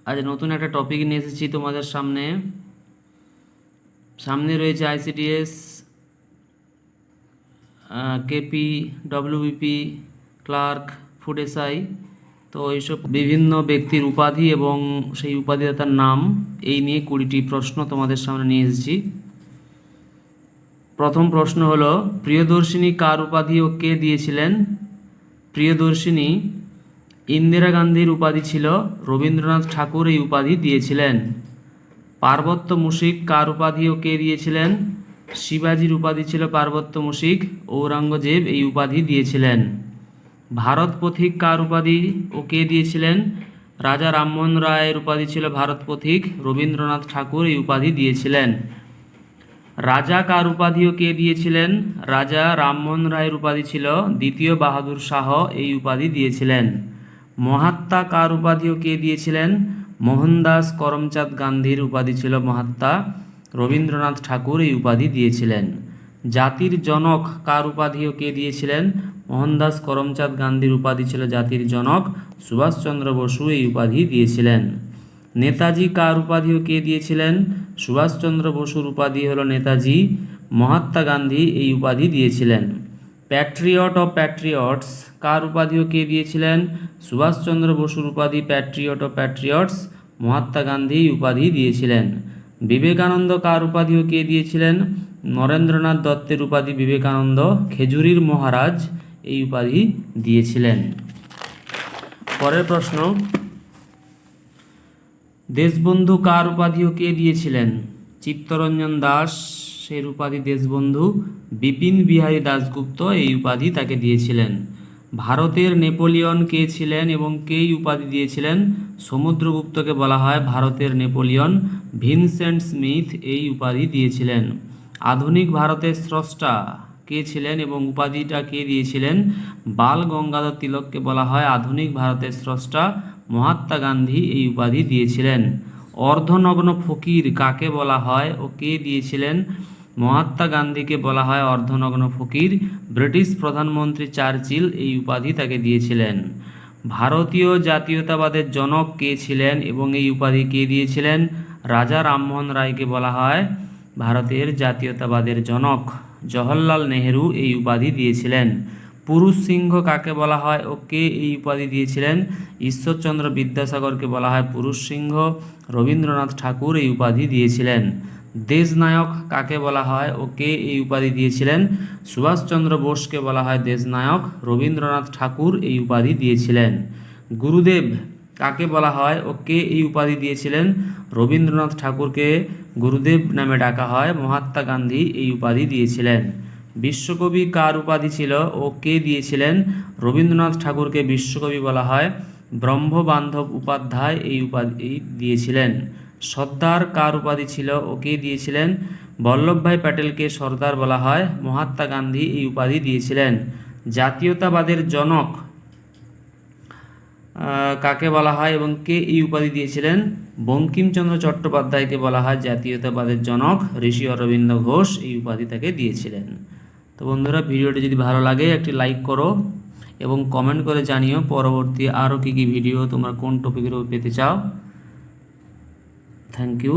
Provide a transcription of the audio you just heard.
আজ নতুন একটা টপিক নিয়ে এসেছি তোমাদের সামনে। সামনে রয়েছে ICDS, KP, WBP, clerk, food SI. তো এইসব বিভিন্ন ব্যক্তির উপাধি এবং সেই উপাধিদাতার নাম এই নিয়ে 20টি প্রশ্ন তোমাদের সামনে নিয়ে এসেছি। প্রথম প্রশ্ন হলো, প্রিয়দর্শিনী কার উপাধি ও কে দিয়েছিলেন? প্রিয়দর্শিনী ইন্দিরা গান্ধীর উপাধি ছিল, রবীন্দ্রনাথ ঠাকুর এই উপাধি দিয়েছিলেন। পার্বত্য মুশিক কার উপাধি ও কে দিয়েছিলেন? শিবাজির উপাধি ছিল পার্বত্য মুশিক, ঔরঙ্গজেব এই উপাধি দিয়েছিলেন। ভারত পথিক কার উপাধি ও কে দিয়েছিলেন? রাজা রামমোহন রায়ের উপাধি ছিল ভারত পথিক, রবীন্দ্রনাথ ঠাকুর এই উপাধি দিয়েছিলেন। রাজা কার উপাধি ও কে দিয়েছিলেন? রাজা রামমোহন রায়ের উপাধি ছিল দ্বিতীয় বাহাদুর শাহ এই উপাধি দিয়েছিলেন। মহাত্মা কার উপাধি ও কে দিয়েছিলেন? মোহনদাস করমচাঁদ গান্ধীর উপাধি ছিল মহাত্মা, রবীন্দ্রনাথ ঠাকুর এই উপাধি দিয়েছিলেন। জাতির জনক কার উপাধি ও কে দিয়েছিলেন? মোহনদাস করমচাঁদ গান্ধীর উপাধি ছিল জাতির জনক, সুভাষচন্দ্র বসু এই উপাধি দিয়েছিলেন। নেতাজি কার উপাধি ও কে দিয়েছিলেন? সুভাষচন্দ্র বসুর উপাধি হলো নেতাজি, মহাত্মা গান্ধী এই উপাধি দিয়েছিলেন। প্যাট্রিয়ট অফ প্যাট্রিয়টস কার উপাধি ও কে দিয়েছিলেন? সুভাষচন্দ্র বসুর উপাধি Patriot of Patriots, Mahatma Gandhi উপাধি দিয়েছিলেন। বিবেকানন্দ কার উপাধি ও কে দিয়েছিলেন? নরেন্দ্রনাথ দত্তের উপাধি বিবেকানন্দ, খেজুরির মহারাজ এই উপাধি দিয়েছিলেন। পরের প্রশ্ন, দেশবন্ধু কার উপাধি ও কে দিয়েছিলেন? চিত্তরঞ্জন দাস এর উপাধি দেশবন্ধু, বিপিন বিহারী দাশগুপ্ত এই উপাধি তাকে দিয়েছিলেন। ভারতের নেপোলিয়ন কে ছিলেন এবং কে এই উপাধি দিয়েছিলেন? সমুদ্রগুপ্তকে বলা হয় ভারতের নেপোলিয়ন, ভিনসেন্ট স্মিথ এই উপাধি দিয়েছিলেন। আধুনিক ভারতের স্রষ্টা কে ছিলেন এবং উপাধিটা কে দিয়েছিলেন? বাল গঙ্গাধর তিলককে বলা হয় আধুনিক ভারতের স্রষ্টা, মহাত্মা গান্ধী এই উপাধি দিয়েছিলেন। অর্ধনগ্ন ফকির কাকে বলা হয় ও কে দিয়েছিলেন? মহাত্মা গান্ধীকে বলা হয় অর্ধনগ্ন ফকির, ব্রিটিশ প্রধানমন্ত্রী চার্চিল এই উপাধি তাকে দিয়েছিলেন। ভারতীয় জাতীয়তাবাদের জনক কে ছিলেন এবং এই উপাধি কে দিয়েছিলেন? রাজা রামমোহন রায়কে বলা হয় ভারতের জাতীয়তাবাদের জনক, জওহরলাল নেহেরু এই উপাধি দিয়েছিলেন। পুরুষ সিংহ কাকে বলা হয় ও কে এই উপাধি দিয়েছিলেন? ঈশ্বরচন্দ্র বিদ্যাসাগরকে বলা হয় পুরুষ সিংহ, রবীন্দ্রনাথ ঠাকুর এই উপাধি দিয়েছিলেন। দেশনায়ক কাকে বলা হয় ও কে এই উপাধি দিয়েছিলেন? সুভাষচন্দ্র বোসকে বলা হয় দেশনায়ক, রবীন্দ্রনাথ ঠাকুর এই উপাধি দিয়েছিলেন। গুরুদেব কাকে বলা হয় ও কে এই উপাধি দিয়েছিলেন? রবীন্দ্রনাথ ঠাকুরকে গুরুদেব নামে ডাকা হয়, মহাত্মা গান্ধী এই উপাধি দিয়েছিলেন। বিশ্বকবি কার উপাধি ছিল ও কে দিয়েছিলেন? রবীন্দ্রনাথ ঠাকুরকে বিশ্বকবি বলা হয়, ব্রহ্মবান্ধব উপাধ্যায় এই উপাধি দিয়েছিলেন। সর্দার কার উপাধি ছিল ও কে দিয়েছিলেন? বল্লভভাই প্যাটেলকে সর্দার বলা হয়, মহাত্মা গান্ধী এই উপাধি দিয়েছিলেন। জাতীয়তাবাদের জনক কাকে বলা হয় এবং কে এই উপাধি দিয়েছিলেন? বঙ্কিমচন্দ্র চট্টোপাধ্যায়কে বলা হয় জাতীয়তাবাদের জনক, ঋষি অরবিন্দ ঘোষ এই উপাধি তাকে দিয়েছিলেন। তো বন্ধুরা, ভিডিওটি যদি ভালো লাগে একটি লাইক করো এবং কমেন্ট করে জানিও পরবর্তী আরও কী কী ভিডিও তোমরা কোন টপিকের উপর পেতে চাও। Thank you.